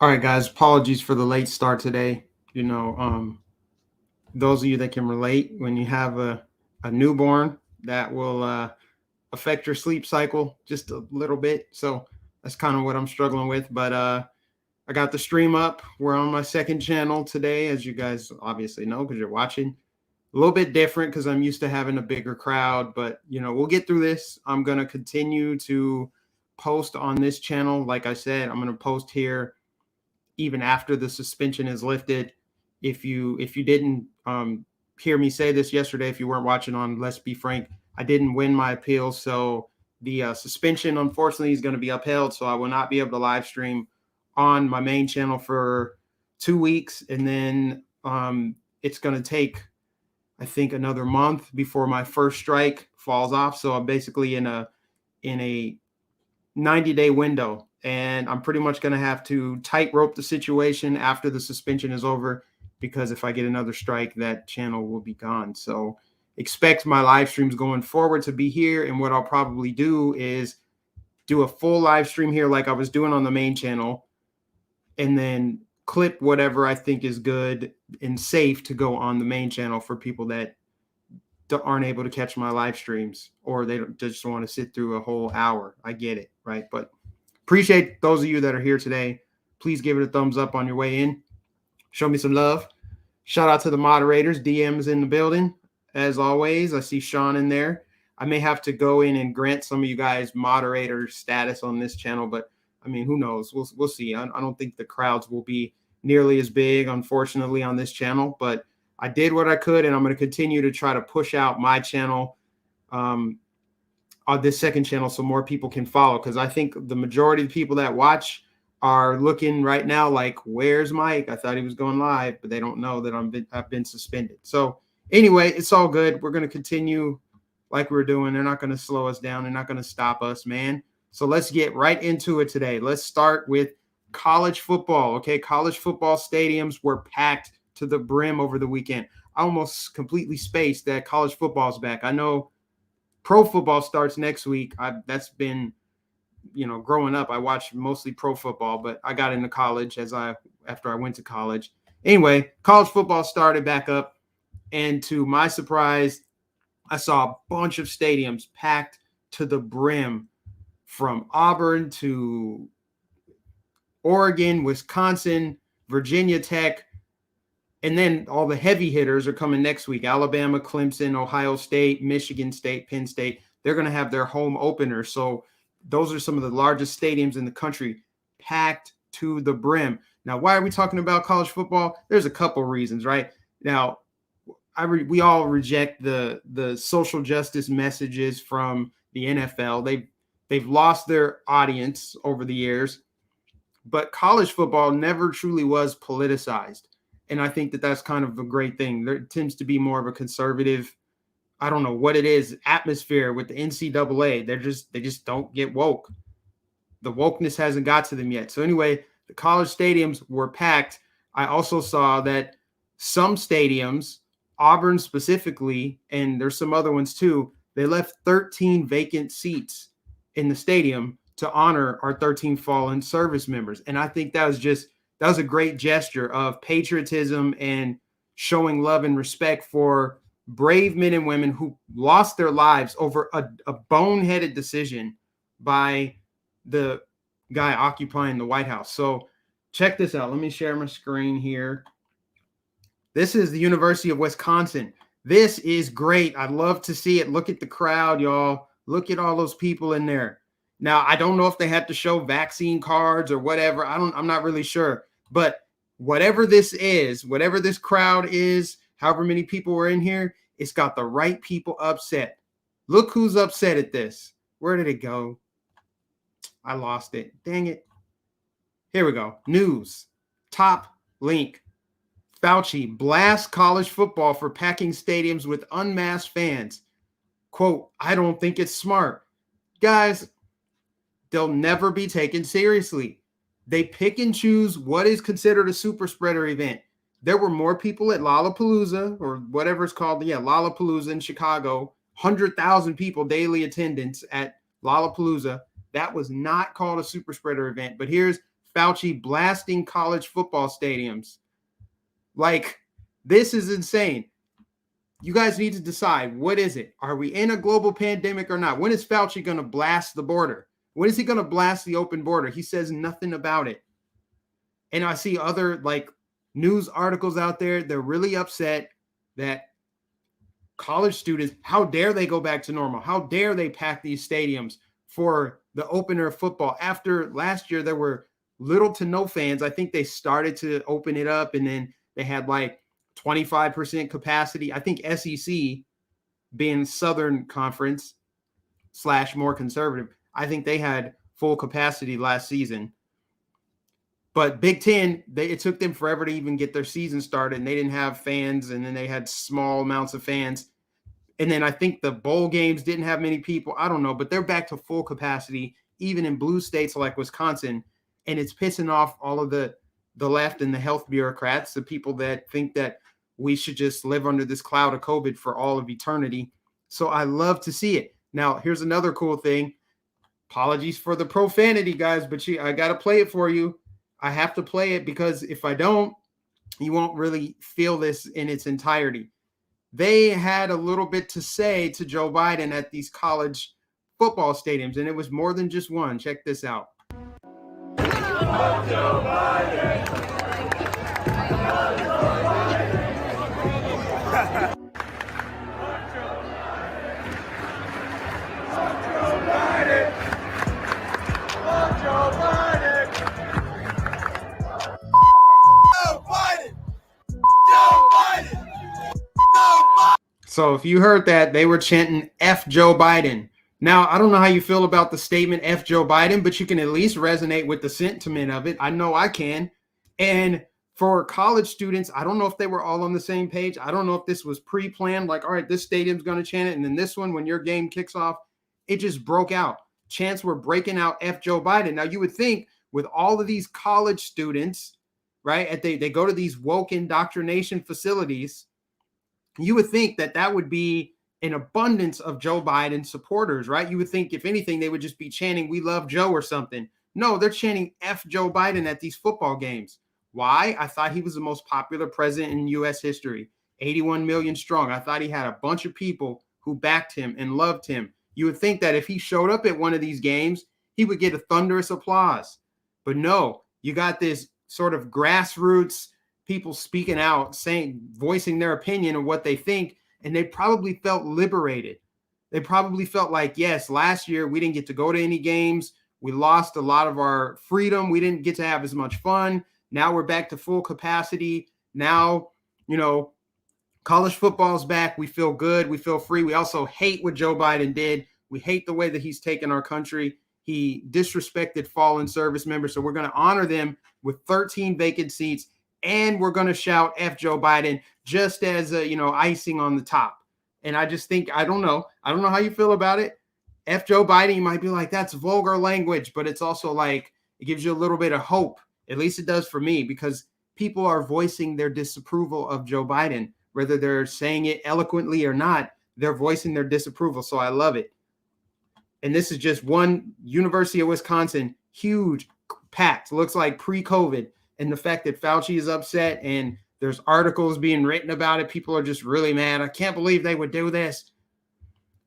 All right, guys. Apologies for the late start today. Those of you that can relate, when you have a newborn, that will affect your sleep cycle just a little bit. So that's kind of what I'm struggling with. But I got the stream up. We're on my second channel today, as you guys obviously know because you're watching. A little bit different because I'm used to having a bigger crowd, but we'll get through this. I'm gonna continue to post on this channel. Like I said, I'm gonna post here even after the suspension is lifted. If you didn't hear me say this yesterday, if you weren't watching on Let's Be Frank, I didn't win my appeal, so the suspension unfortunately is going to be upheld. So I will not be able to live stream on my main channel for 2 weeks, and then it's going to take, I think, another month before my first strike falls off. So I'm basically in a 90-day window, and I'm pretty much going to have to tightrope the situation after the suspension is over, because if I get another strike, that channel will be gone. So expect my live streams going forward to be here, and what I'll probably do is do a full live stream here like I was doing on the main channel, and then clip whatever I think is good and safe to go on the main channel for people that aren't able to catch my live streams, or they just want to sit through a whole hour. I get it, right? But appreciate those of you that are here today. Please give it a thumbs up on your way in. Show me some love. Shout out to the moderators. DM's in the building. As always, I see Sean in there. I may have to go in and grant some of you guys moderator status on this channel, but I mean, who knows? We'll see. I don't think the crowds will be nearly as big, unfortunately, on this channel, but I did what I could, and I'm going to continue to try to push out my channel on this second channel so more people can follow, because I think the majority of the people that watch are looking right now like, where's Mike? I thought he was going live, but they don't know that I've been suspended. So anyway, it's all good. We're going to continue like we're doing. They're not going to slow us down. They're not going to stop us, man. So let's get right into it today. Let's start with college football. Okay, college football stadiums were packed to the brim over the weekend. I almost completely spaced that college football's back. I know pro football starts next week. That's been, growing up, I watched mostly pro football, but I got into college after I went to college. Anyway, college football started back up, and to my surprise, I saw a bunch of stadiums packed to the brim, from Auburn to Oregon, Wisconsin, Virginia Tech. And then all the heavy hitters are coming next week. Alabama, Clemson, Ohio State, Michigan State, Penn State. They're going to have their home opener. So those are some of the largest stadiums in the country, packed to the brim. Now, why are we talking about college football? There's a couple reasons, right? Now, we all reject the social justice messages from the NFL. They've lost their audience over the years, but college football never truly was politicized. And I think that that's kind of a great thing. There tends to be more of a conservative, I don't know what it is, atmosphere with the NCAA. They just don't get woke. The wokeness hasn't got to them yet. So anyway, the college stadiums were packed. I also saw that some stadiums, Auburn specifically, and there's some other ones too, they left 13 vacant seats in the stadium to honor our 13 fallen service members. And I think that was a great gesture of patriotism and showing love and respect for brave men and women who lost their lives over a boneheaded decision by the guy occupying the White House. So check this out. Let me share my screen here. This is the University of Wisconsin. This is great. I'd love to see it. Look at the crowd, y'all. Look at all those people in there. Now, I don't know if they had to show vaccine cards or whatever. I'm not really sure. But whatever this is, whatever this crowd is, however many people were in here, it's got the right people upset. Look who's upset at this. Where did it go? I lost it. Dang it. Here we go. News. Top link. Fauci blasts college football for packing stadiums with unmasked fans. Quote, I don't think it's smart. Guys, they'll never be taken seriously. They pick and choose what is considered a super spreader event. There were more people at Lollapalooza, or whatever it's called. Yeah, Lollapalooza in Chicago. 100,000 people daily attendance at Lollapalooza. That was not called a super spreader event. But here's Fauci blasting college football stadiums. Like, this is insane. You guys need to decide, what is it? Are we in a global pandemic or not? When is Fauci going to blast the border? When is he going to blast the open border? He says nothing about it. And I see other like news articles out there. They're really upset that college students, how dare they go back to normal? How dare they pack these stadiums for the opener of football? After last year, there were little to no fans. I think they started to open it up, and then they had like 25% capacity. I think SEC, being Southern Conference / more conservative, I think they had full capacity last season. But Big Ten, it took them forever to even get their season started, and they didn't have fans, and then they had small amounts of fans. And then I think the bowl games didn't have many people. I don't know, but they're back to full capacity, even in blue states like Wisconsin. And it's pissing off all of the left and the health bureaucrats, the people that think that we should just live under this cloud of COVID for all of eternity. So I love to see it. Now, here's another cool thing. Apologies for the profanity, guys, but I got to play it for you. I have to play it because if I don't, you won't really feel this in its entirety. They had a little bit to say to Joe Biden at these college football stadiums, and it was more than just one. Check this out. Joe Biden. So if you heard that, they were chanting F Joe Biden. Now, I don't know how you feel about the statement F Joe Biden, but you can at least resonate with the sentiment of it. I know I can. And for college students, I don't know if they were all on the same page. I don't know if this was pre-planned, like, all right, this stadium's going to chant it. And then this one, when your game kicks off, it just broke out. Chants were breaking out F Joe Biden. Now, you would think with all of these college students, right, they go to these woke indoctrination facilities, you would think that would be an abundance of Joe Biden supporters, right? You would think, if anything, they would just be chanting, "We love Joe" or something. No, they're chanting F Joe Biden at these football games. Why? I thought he was the most popular president in U.S. history, 81 million strong. I thought he had a bunch of people who backed him and loved him. You would think that if he showed up at one of these games, he would get a thunderous applause. But no, you got this sort of grassroots people speaking out, voicing their opinion of what they think, and they probably felt liberated. They probably felt like, yes, last year we didn't get to go to any games. We lost a lot of our freedom. We didn't get to have as much fun. Now we're back to full capacity. Now, college football's back. We feel good. We feel free. We also hate what Joe Biden did. We hate the way that he's taken our country. He disrespected fallen service members. So we're going to honor them with 13 vacant seats. And we're going to shout F Joe Biden just as icing on the top. And I just think, I don't know how you feel about it. F Joe Biden, you might be like, that's vulgar language, but it's also like, it gives you a little bit of hope. At least it does for me, because people are voicing their disapproval of Joe Biden, whether they're saying it eloquently or not, they're voicing their disapproval. So I love it. And this is just one University of Wisconsin, huge, packed, looks like pre-COVID. And the fact that Fauci is upset and there's articles being written about it, people are just really mad. I can't believe they would do this.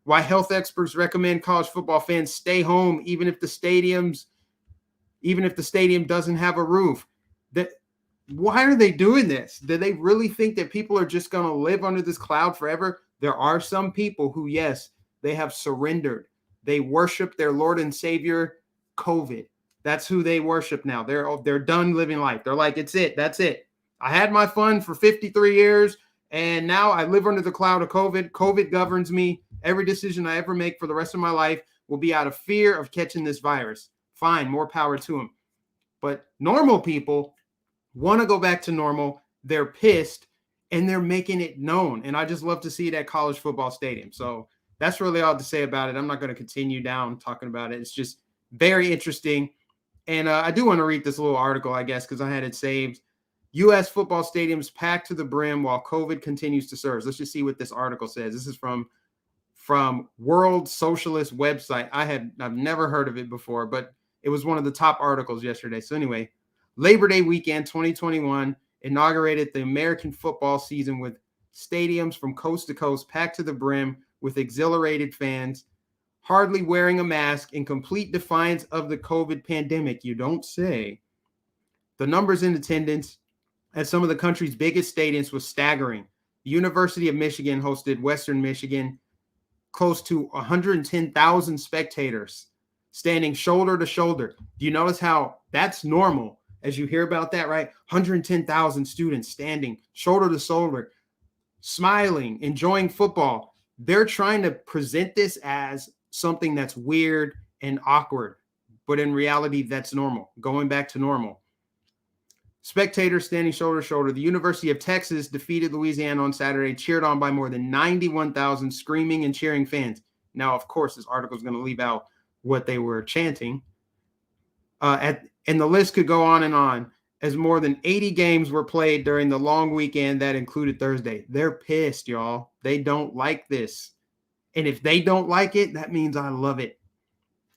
Why health experts recommend college football fans stay home, even if the stadium doesn't have a roof. Why are they doing this? Do they really think that people are just going to live under this cloud forever? There are some people who, yes, they have surrendered. They worship their Lord and Savior, COVID. That's who they worship now. They're done living life. They're like, it's it. That's it. I had my fun for 53 years, and now I live under the cloud of COVID. COVID governs me. Every decision I ever make for the rest of my life will be out of fear of catching this virus. Fine, more power to them. But normal people want to go back to normal. They're pissed, and they're making it known. And I just love to see it at college football stadium. So that's really all to say about it. I'm not going to continue down talking about it. It's just very interesting. And I do want to read this little article, I guess, because I had it saved. U.S. football stadiums packed to the brim while COVID continues to surge. Let's just see what this article says. This is from World Socialist website. I've never heard of it before, but It was one of the top articles yesterday. So anyway, Labor Day weekend 2021 inaugurated the American football season with stadiums from coast to coast packed to the brim with exhilarated fans, hardly wearing a mask in complete defiance of the COVID pandemic. You don't say. The numbers in attendance at some of the country's biggest stadiums was staggering. The University of Michigan hosted Western Michigan, close to 110,000 spectators standing shoulder to shoulder. Do you notice how that's normal as you hear about that, right? 110,000 students standing shoulder to shoulder, smiling, enjoying football. They're trying to present this as something that's weird and awkward, but in reality, that's normal, going back to normal. Spectators standing shoulder to shoulder. The University of Texas defeated Louisiana on Saturday, cheered on by more than 91,000 screaming and cheering fans. Now, of course, this article is going to leave out what they were chanting. And the list could go on, as more than 80 games were played during the long weekend that included Thursday. They're pissed, y'all. They don't like this. And if they don't like it, that means I love it.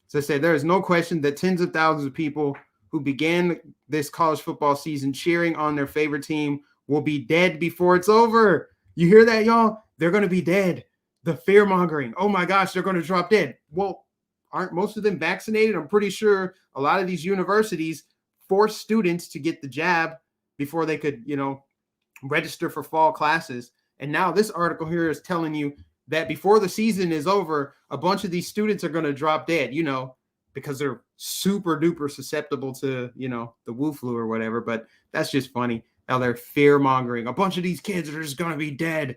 As I said, there is no question that tens of thousands of people who began this college football season cheering on their favorite team will be dead before it's over. You hear that, y'all? They're going to be dead. The fear-mongering. Oh, my gosh, they're going to drop dead. Well, aren't most of them vaccinated? I'm pretty sure a lot of these universities force students to get the jab before they could, register for fall classes. And now this article here is telling you that before the season is over, a bunch of these students are going to drop dead, because they're super duper susceptible to, the Wu flu or whatever. But that's just funny how they're fear mongering. A bunch of these kids are just going to be dead.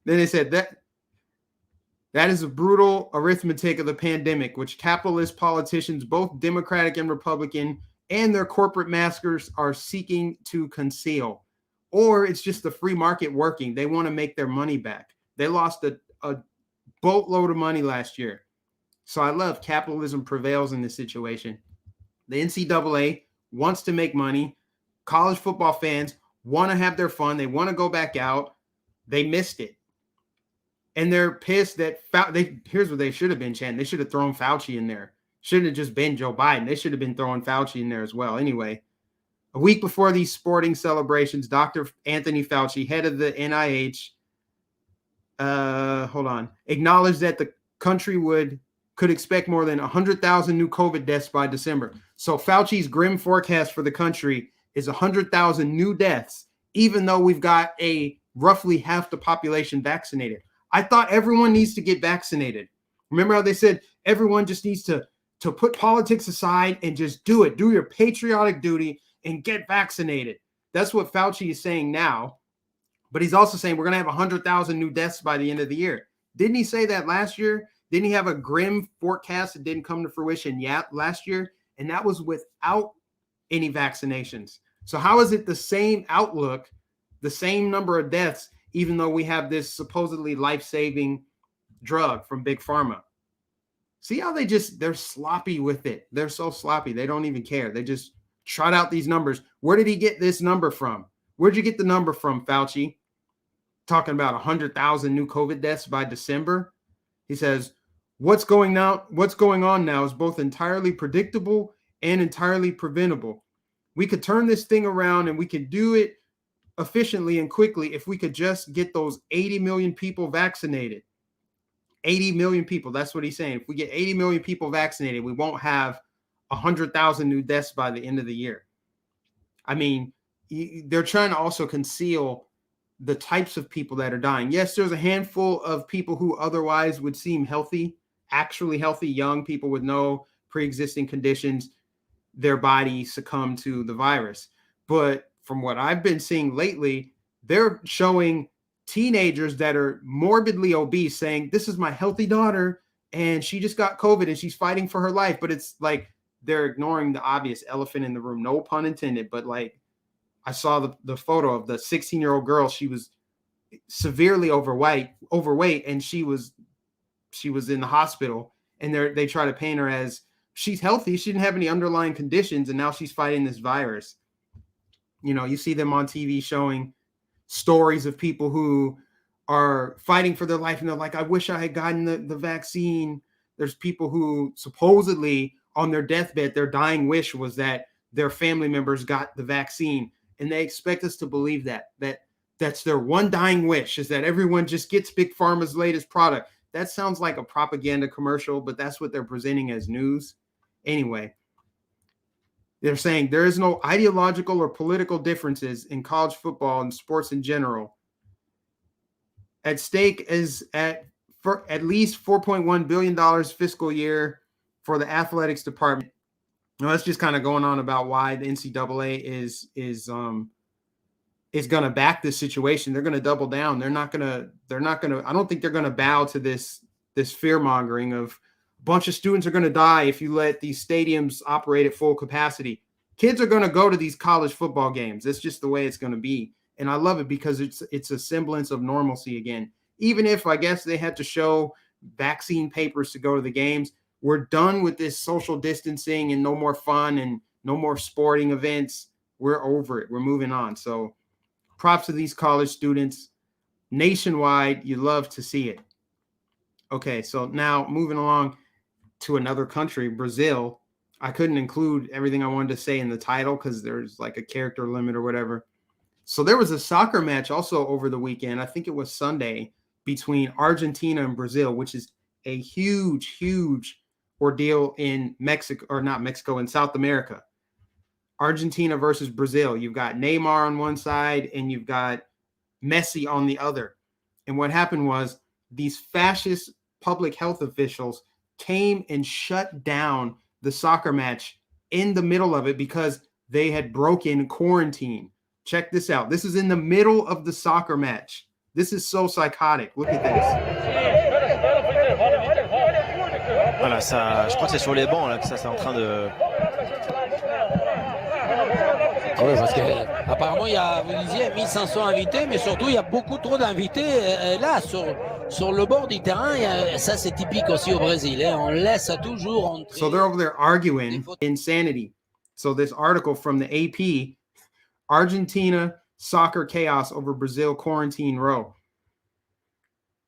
Then they said that is a brutal arithmetic of the pandemic, which capitalist politicians, both Democratic and Republican, and their corporate masters are seeking to conceal. Or it's just the free market working. They want to make their money back. They lost a boatload of money last year. So I love capitalism prevails in this situation. The NCAA wants to make money. College football fans want to have their fun. They want to go back out. They missed it. And they're pissed that here's what they should have been, Chant. They should have thrown Fauci in there. Shouldn't have just been Joe Biden. They should have been throwing Fauci in there as well. Anyway, a week before these sporting celebrations, Dr. Anthony Fauci, head of the NIH, acknowledged that the country could expect more than 100,000 new COVID deaths by December. So Fauci's grim forecast for the country is 100,000 new deaths, even though we've got roughly half the population vaccinated. I thought everyone needs to get vaccinated. Remember how they said everyone just needs to put politics aside and just do it. Do your patriotic duty and get vaccinated. That's what Fauci is saying now. But he's also saying we're going to have 100,000 new deaths by the end of the year. Didn't he say that last year? Didn't he have a grim forecast that didn't come to fruition yet last year? And that was without any vaccinations. So how is it the same outlook, the same number of deaths, even though we have this supposedly life-saving drug from Big Pharma? See how they're sloppy with it. They're so sloppy. They don't even care. They just trot out these numbers. Where did he get this number from? Where'd you get the number from, Fauci? Talking about 100,000 new COVID deaths by December. He says, what's going on now is both entirely predictable and entirely preventable. We could turn this thing around and we could do it efficiently and quickly if we could just get those 80 million people vaccinated. 80 million people. That's what he's saying. If we get 80 million people vaccinated, we won't have 100,000 new deaths by the end of the year. I mean, they're trying to also conceal the types of people that are dying. Yes, there's a handful of people who otherwise would seem healthy, actually healthy, young people with no pre-existing conditions. Their body succumbed to the virus. But from what I've been seeing lately, they're showing teenagers that are morbidly obese saying, this is my healthy daughter and she just got COVID and she's fighting for her life. But it's like they're ignoring the obvious elephant in the room. No pun intended, but like I saw the photo of the 16-year-old girl. She was severely overweight, and she was in the hospital. And they try to paint her as she's healthy. She didn't have any underlying conditions, and now she's fighting this virus. You see them on TV showing stories of people who are fighting for their life, and they're like, I wish I had gotten the vaccine. There's people who supposedly on their deathbed, their dying wish was that their family members got the vaccine. And they expect us to believe that's their one dying wish, is that everyone just gets Big Pharma's latest product. That sounds like a propaganda commercial, but that's what they're presenting as news. Anyway, they're saying there is no ideological or political differences in college football and sports in general. At stake is for at least $4.1 billion fiscal year for the athletics department. Now, that's just kind of going on about why the NCAA is going to back this situation. They're going to double down. They're not going to, I don't think they're going to bow to this fear mongering of a bunch of students are going to die if you let these stadiums operate at full capacity. Kids are going to go to these college football games. That's just the way it's going to be. And I love it because it's a semblance of normalcy again. Even if I guess they had to show vaccine papers to go to the games, we're done with this social distancing and no more fun and no more sporting events. We're over it. We're moving on. So props to these college students. Nationwide, you love to see it. Okay, so now moving along to another country, Brazil. I couldn't include everything I wanted to say in the title because there's like a character limit or whatever. So there was a soccer match also over the weekend. I think it was Sunday, between Argentina and Brazil, which is a huge, huge ordeal in Mexico, or not Mexico, in South America. Argentina versus Brazil. You've got Neymar on one side and you've got Messi on the other. And what happened was these fascist public health officials came and shut down the soccer match in the middle of it because they had broken quarantine. Check this out. This is in the middle of the soccer match. This is so psychotic. Look at this. Voilà, ça, je crois que c'est sur les bancs là que ça c'est en train de. Oui, parce qu'apparemment, il y a, vous disiez, 1500 invités, mais surtout, il y a beaucoup trop d'invités là, sur le bord du terrain. Ça, c'est typique aussi au Brésil. Hein, on laisse toujours entrer. So they're over there arguing insanity. So this article from the AP, Argentina soccer chaos over Brazil quarantine row.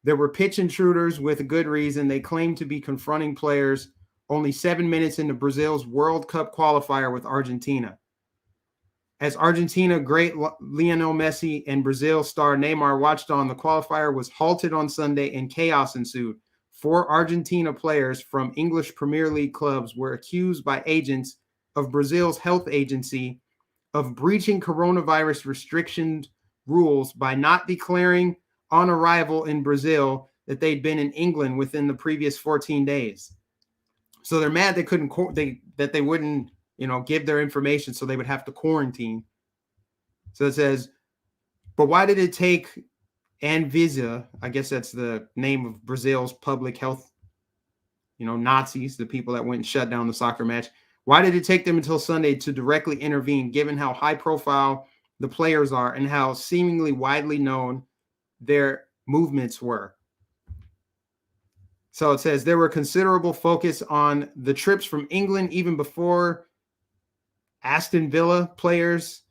There were pitch intruders with a good reason. They claimed to be confronting players only 7 minutes into Brazil's World Cup qualifier with Argentina. As Argentina great Lionel Messi and Brazil star Neymar watched on, the qualifier was halted on Sunday and chaos ensued. 4 Argentina players from English Premier League clubs were accused by agents of Brazil's health agency of breaching coronavirus restriction rules by not declaring on arrival in Brazil that they'd been in England within the previous 14 days. So they're mad they couldn't that they wouldn't, give their information, so they would have to quarantine. So it says, but why did it take Anvisa, I guess that's the name of Brazil's public health, Nazis, the people that went and shut down the soccer match. Why did it take them until Sunday to directly intervene, given how high profile the players are and how seemingly widely known their movements were? So it says there were considerable focus on the trips from England even before Aston Villa players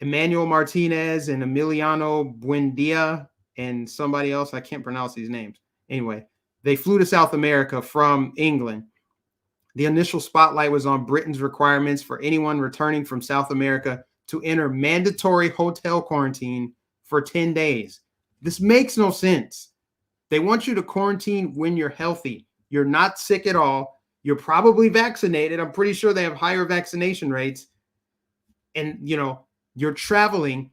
Emmanuel Martinez and Emiliano Buendia and somebody else. I can't pronounce these names. Anyway, they flew to South America from England. The initial spotlight was on Britain's requirements for anyone returning from South America to enter mandatory hotel quarantine for 10 days. This makes no sense. They want you to quarantine when you're healthy. You're not sick at all. You're probably vaccinated. I'm pretty sure they have higher vaccination rates. And, you're traveling.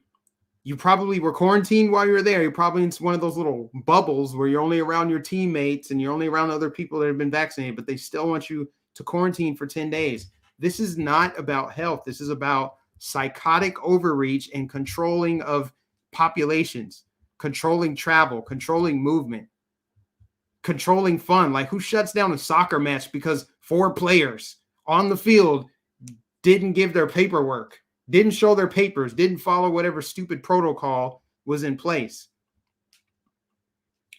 You probably were quarantined while you were there. You're probably in one of those little bubbles where you're only around your teammates and you're only around other people that have been vaccinated, but they still want you to quarantine for 10 days. This is not about health. This is about psychotic overreach and controlling of populations, controlling travel, controlling movement, controlling fun. Like, who shuts down a soccer match because 4 players on the field didn't give their paperwork, didn't show their papers, didn't follow whatever stupid protocol was in place?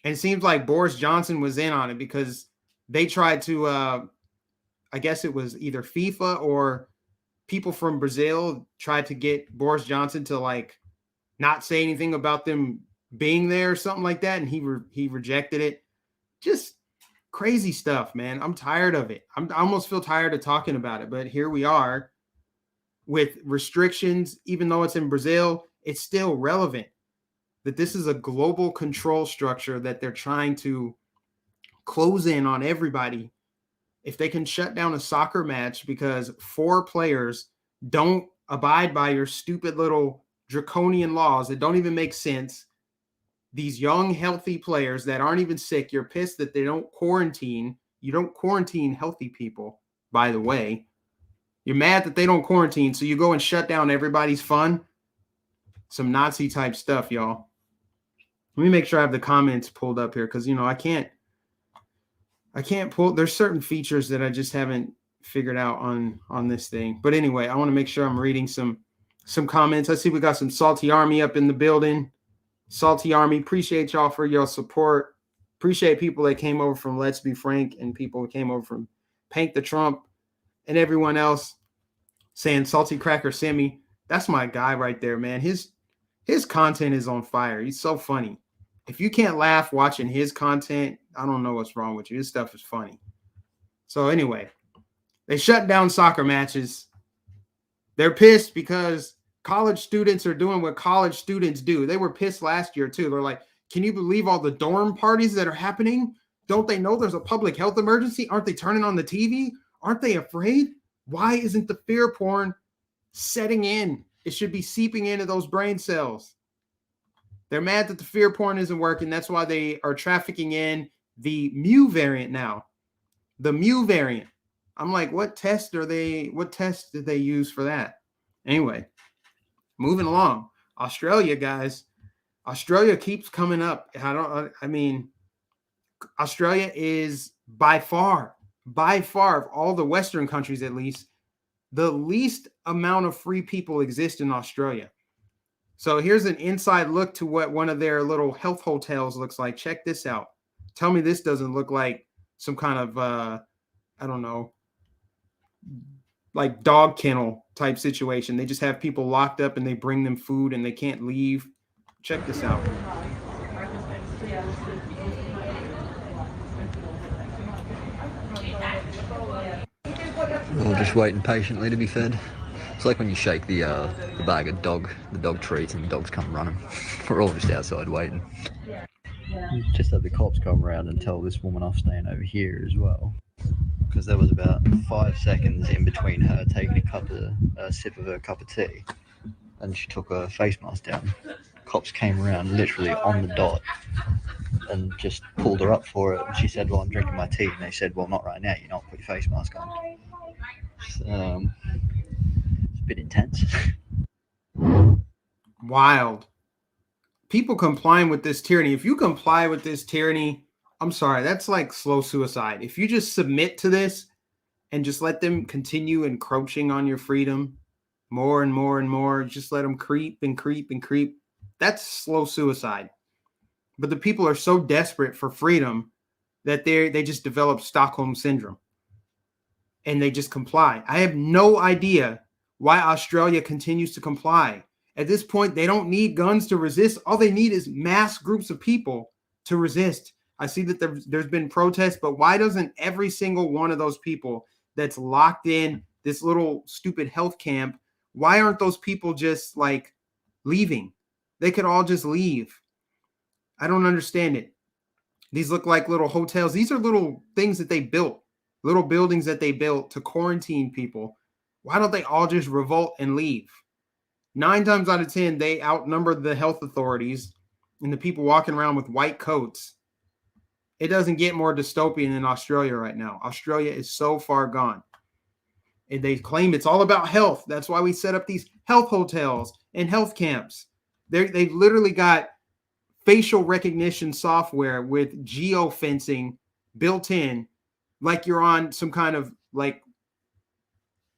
And it seems like Boris Johnson was in on it because they tried to, I guess it was either FIFA or people from Brazil tried to get Boris Johnson to not say anything about them being there or something like that. And he rejected it. Just Crazy stuff, man. I'm tired of it. I almost feel tired of talking about it, but here we are with restrictions. Even though it's in Brazil, it's still relevant that this is a global control structure that they're trying to close in on everybody. If they can shut down a soccer match because 4 players don't abide by your stupid little draconian laws that don't even make sense, these young, healthy players that aren't even sick, you're pissed that they don't quarantine. You don't quarantine healthy people, by the way. You're mad that they don't quarantine, so you go and shut down everybody's fun. Some Nazi type stuff, y'all. Let me make sure I have the comments pulled up here because, I can't pull. There's certain features that I just haven't figured out on this thing. But anyway, I want to make sure I'm reading some comments. I see we got some Salty Army up in the building. Salty Army, appreciate y'all for your support. Appreciate people that came over from Let's Be Frank and people who came over from Pank the Trump and everyone else saying Salty Cracker Sammy. That's my guy right there, man. His content is on fire. He's so funny. If you can't laugh watching his content, I don't know what's wrong with you. His stuff is funny. So anyway, they shut down soccer matches. They're pissed because college students are doing what college students do. They were pissed last year too. They're like, can you believe all the dorm parties that are happening? Don't they know there's a public health emergency? Aren't they turning on the TV? Aren't they afraid? Why isn't the fear porn setting in? It should be seeping into those brain cells. They're mad that the fear porn isn't working. That's why they are trafficking in the Mu variant now. The Mu variant. I'm like, what test did they use for that? Anyway, moving along. Australia, guys. Australia keeps coming up. Australia is by far of all the Western countries, at least, the least amount of free people exist in Australia. So here's an inside look to what one of their little health hotels looks like. Check this out. Tell me this doesn't look like some kind of, like dog kennel type situation. They just have people locked up and they bring them food and they can't leave. Check this out. Or just waiting patiently to be fed. It's like when you shake the bag of the dog treats and the dogs come running. We're all just outside waiting. Just had the cops come around and tell this woman off staying over here as well. Because there was about 5 seconds in between her taking a sip of her cup of tea and she took her face mask down. Cops came around literally on the dot and just pulled her up for it. And she said, well, I'm drinking my tea. And they said, well, not right now. You're not put your face mask on. It's a bit intense. Wild. People complying with this tyranny. If you comply with this tyranny, I'm sorry, that's like slow suicide. If you just submit to this and just let them continue encroaching on your freedom more and more and more, just let them creep and creep and creep, that's slow suicide. But the people are so desperate for freedom that they just develop Stockholm syndrome and they just comply. I have no idea why Australia continues to comply. At this point, they don't need guns to resist. All they need is mass groups of people to resist. I see that there's been protests, but why doesn't every single one of those people that's locked in this little stupid health camp, why aren't those people just like leaving? They could all just leave. I don't understand it. These look like little hotels. These are little things that they built, little buildings that they built to quarantine people. Why don't they all just revolt and leave? 9 times out of 10, they outnumber the health authorities and the people walking around with white coats. It doesn't get more dystopian than Australia right now. Australia is so far gone. And they claim it's all about health. That's why we set up these health hotels and health camps. They've literally got facial recognition software with geofencing built in, like you're on some kind of like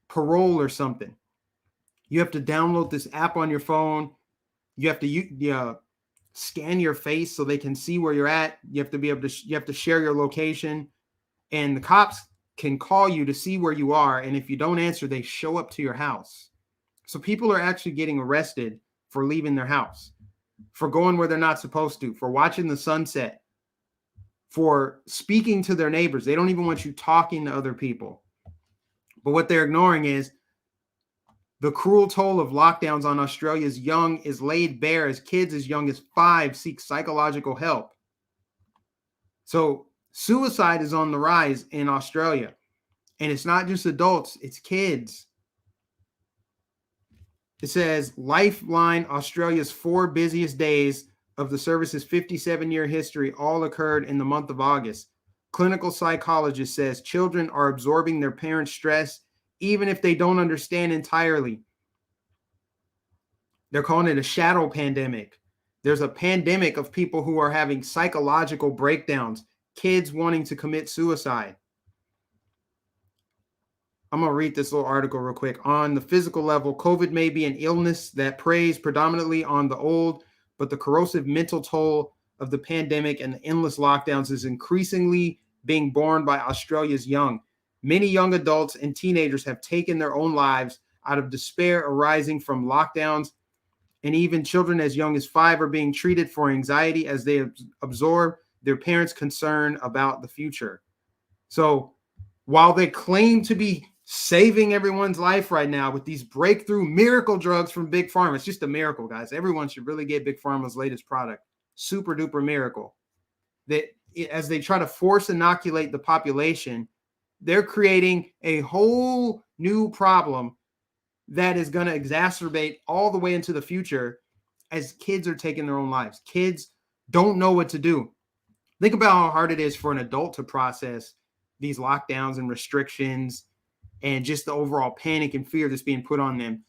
parole or something. You have to download this app on your phone. You have to scan your face so they can see where you're at. You have to be able to you have to share your location, and the cops can call you to see where you are. And if you don't answer, they show up to your house. So people are actually getting arrested for leaving their house, for going where they're not supposed to, for watching the sunset. for speaking to their neighbors. They don't even want you talking to other people. But what they're ignoring is the cruel toll of lockdowns on Australia's young is laid bare as kids as young as 5 seek psychological help. So suicide is on the rise in Australia. And it's not just adults, it's kids. It says Lifeline Australia's 4 busiest days of the service's 57-year history all occurred in the month of August. Clinical psychologist says children are absorbing their parents' stress even if they don't understand entirely. They're calling it a shadow pandemic. There's a pandemic of people who are having psychological breakdowns, kids wanting to commit suicide. I'm going to read this little article real quick. On the physical level, COVID may be an illness that preys predominantly on the old, but the corrosive mental toll of the pandemic and the endless lockdowns is increasingly being borne by Australia's young. Many young adults and teenagers have taken their own lives out of despair arising from lockdowns, and even children as young as 5 are being treated for anxiety as they absorb their parents' concern about the future. So while they claim to be saving everyone's life right now with these breakthrough miracle drugs from Big Pharma, it's just a miracle, guys. Everyone should really get Big Pharma's latest product. Super duper miracle. That as they try to force inoculate the population, they're creating a whole new problem that is going to exacerbate all the way into the future as kids are taking their own lives. Kids don't know what to do. Think about how hard it is for an adult to process these lockdowns and restrictions and just the overall panic and fear that's being put on them.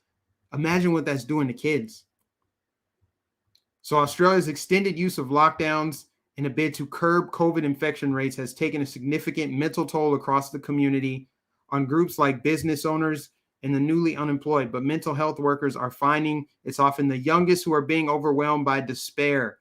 Imagine what that's doing to kids. So Australia's extended use of lockdowns in a bid to curb COVID infection rates has taken a significant mental toll across the community on groups like business owners and the newly unemployed. But mental health workers are finding it's often the youngest who are being overwhelmed by despair.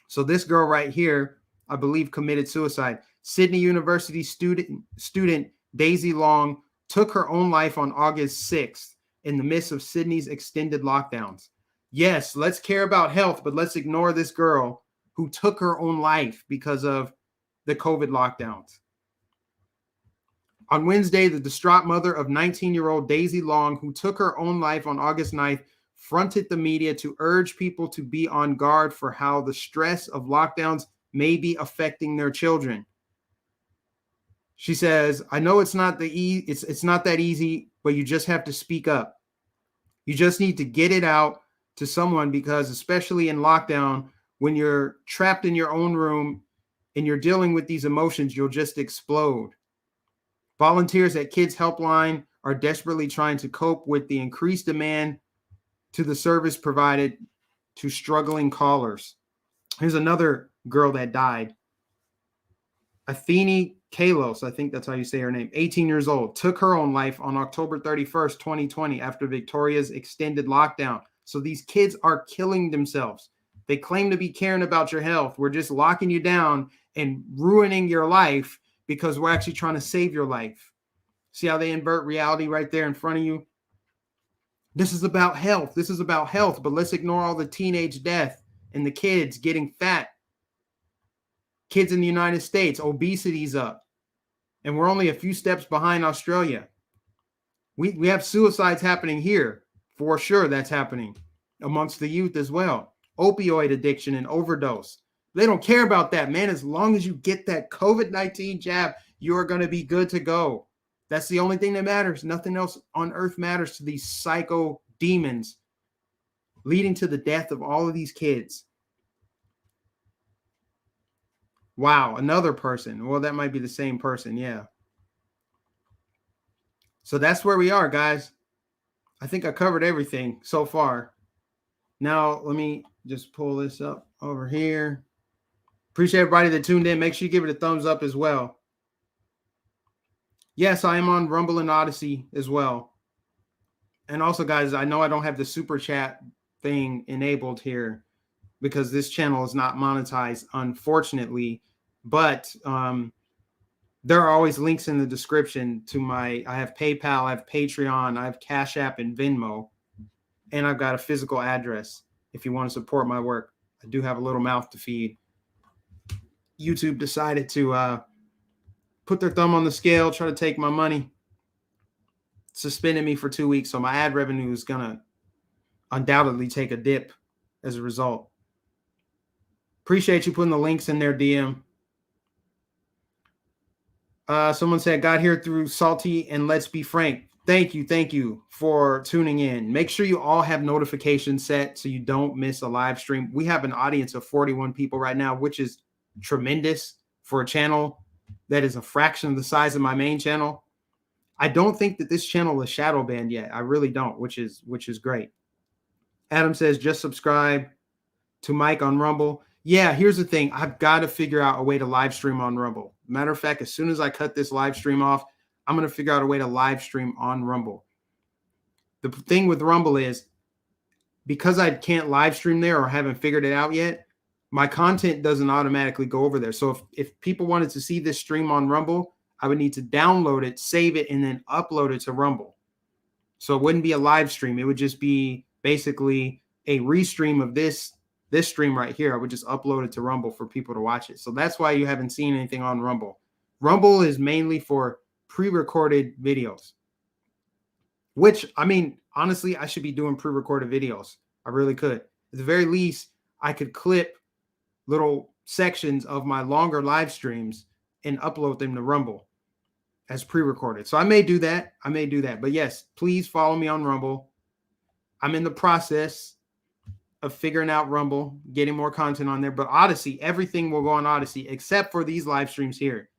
So this girl right here, I believe, committed suicide. Sydney University student Daisy Long took her own life on August 6th in the midst of Sydney's extended lockdowns. Yes, let's care about health, but let's ignore this girl who took her own life because of the COVID lockdowns. On Wednesday, the distraught mother of 19-year-old Daisy Long, who took her own life on August 9th, fronted the media to urge people to be on guard for how the stress of lockdowns may be affecting their children. She says, I know it's not it's not that easy, but you just have to speak up. You just need to get it out to someone, because especially in lockdown, when you're trapped in your own room and you're dealing with these emotions, you'll just explode. Volunteers at Kids Helpline are desperately trying to cope with the increased demand to the service provided to struggling callers. Here's another girl that died. Athene Kalos, I think that's how you say her name, 18 years old, took her own life on October 31st, 2020, after Victoria's extended lockdown. So these kids are killing themselves. They claim to be caring about your health. We're just locking you down and ruining your life because we're actually trying to save your life. See how they invert reality right there in front of you? This is about health. This is about health, but let's ignore all the teenage death and the kids getting fat. Kids in the United States, obesity's up. And we're only a few steps behind Australia. We have suicides happening here. For sure, that's happening amongst the youth as well. Opioid addiction and overdose. They don't care about that, man. As long as you get that COVID-19 jab, you are going to be good to go. That's the only thing that matters. Nothing else on earth matters to these psycho demons, leading to the death of all of these kids. Wow, another person. Well, that might be the same person, yeah. So that's where we are, guys. I think I covered everything so far. Now, let me just pull this up over here. Appreciate everybody that tuned in. Make sure you give it a thumbs up as well. Yes, I am on Rumble and Odyssey as well. And also, guys, I know I don't have the super chat thing enabled here because this channel is not monetized, unfortunately. But there are always links in the description to I have PayPal, I have Patreon, I have Cash App and Venmo, and I've got a physical address if you want to support my work. I do have a little mouth to feed. YouTube decided to put their thumb on the scale, try to take my money, suspended me for 2 weeks. So my ad revenue is going to undoubtedly take a dip as a result. Appreciate you putting the links in there, DM. Someone said, got here through Salty and Let's Be Frank. Thank you for tuning in. Make sure you all have notifications set so you don't miss a live stream. We have an audience of 41 people right now, which is tremendous for a channel that is a fraction of the size of my main channel. I don't think that this channel is shadow banned yet. I really don't, which is great. Adam says, just subscribe to Mike on Rumble. Yeah, here's the thing. I've got to figure out a way to live stream on Rumble. Matter of fact, as soon as I cut this live stream off, I'm going to figure out a way to live stream on Rumble. The thing with Rumble is because I can't live stream there or haven't figured it out yet, my content doesn't automatically go over there. So if people wanted to see this stream on Rumble, I would need to download it, save it, and then upload it to Rumble. So it wouldn't be a live stream. It would just be basically a restream of this stream right here. I would just upload it to Rumble for people to watch it. So that's why you haven't seen anything on Rumble. Rumble is mainly for pre-recorded videos, which, I mean, honestly, I should be doing pre-recorded videos. I really could. At the very least, I could clip little sections of my longer live streams and upload them to Rumble as pre-recorded. So I may do that. But yes, please follow me on Rumble. I'm in the process of figuring out Rumble, getting more content on there. But Odyssey, everything will go on Odyssey except for these live streams here.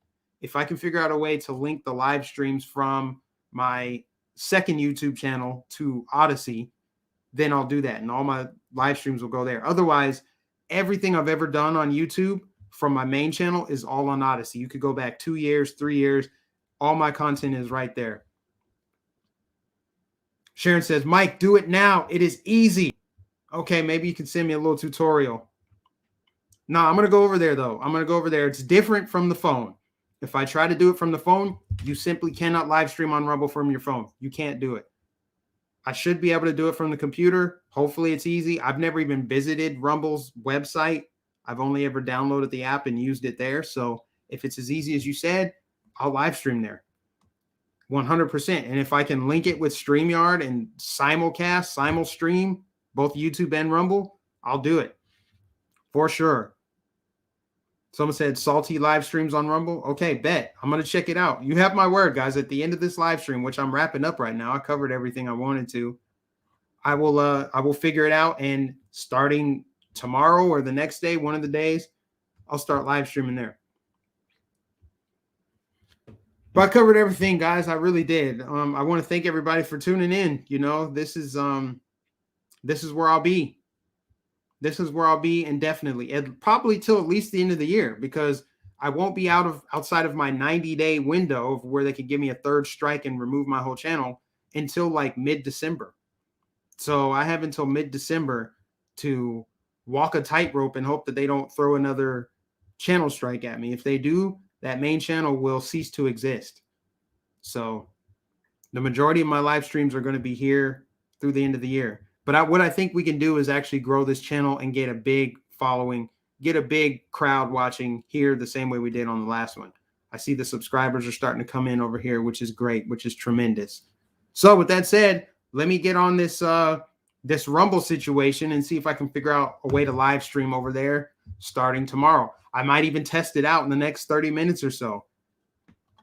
If I can figure out a way to link the live streams from my second YouTube channel to Odyssey, then I'll do that. And all my live streams will go there. Otherwise, everything I've ever done on YouTube from my main channel is all on Odyssey. You could go back 2 years, 3 years. All my content is right there. Sharon says, Mike, do it now. It is easy. Okay, maybe you can send me a little tutorial. No, I'm going to go over there, though. I'm going to go over there. It's different from the phone. If I try to do it from the phone, you simply cannot live stream on Rumble from your phone. You can't do it. I should be able to do it from the computer. Hopefully it's easy. I've never even visited Rumble's website. I've only ever downloaded the app and used it there. So if it's as easy as you said, I'll live stream there. 100%. And if I can link it with StreamYard and simulcast, simulstream, both YouTube and Rumble, I'll do it for sure. Someone said Salty live streams on Rumble. Okay, bet. I'm going to check it out. You have my word, guys. At the end of this live stream, which I'm wrapping up right now, I covered everything I wanted to. I will figure it out, and starting tomorrow or the next day, one of the days, I'll start live streaming there. But I covered everything, guys. I really did. I want to thank everybody for tuning in. You know, this is where I'll be. This is where I'll be indefinitely, and probably till at least the end of the year, because I won't be outside of my 90-day window of where they could give me a third strike and remove my whole channel until like mid-December. So I have until mid-December to walk a tightrope and hope that they don't throw another channel strike at me. If they do, that main channel will cease to exist. So the majority of my live streams are going to be here through the end of the year. But what I think we can do is actually grow this channel and get a big following, get a big crowd watching here the same way we did on the last one. I see the subscribers are starting to come in over here, which is great, which is tremendous. So with that said, let me get on this this Rumble situation and see if I can figure out a way to live stream over there starting tomorrow. I might even test it out in the next 30 minutes or so.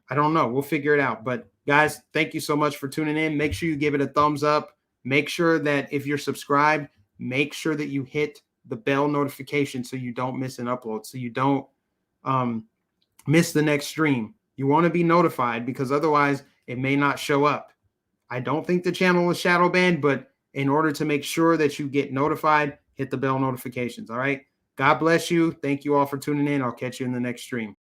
I don't know. We'll figure it out. But guys, thank you so much for tuning in. Make sure you give it a thumbs up. Make sure that if you're subscribed, make sure that you hit the bell notification so you don't miss an upload, so you don't miss the next stream. You want to be notified because otherwise it may not show up. I don't think the channel is shadow banned, but in order to make sure that you get notified, hit the bell notifications. All right. God bless you. Thank you all for tuning in. I'll catch you in the next stream.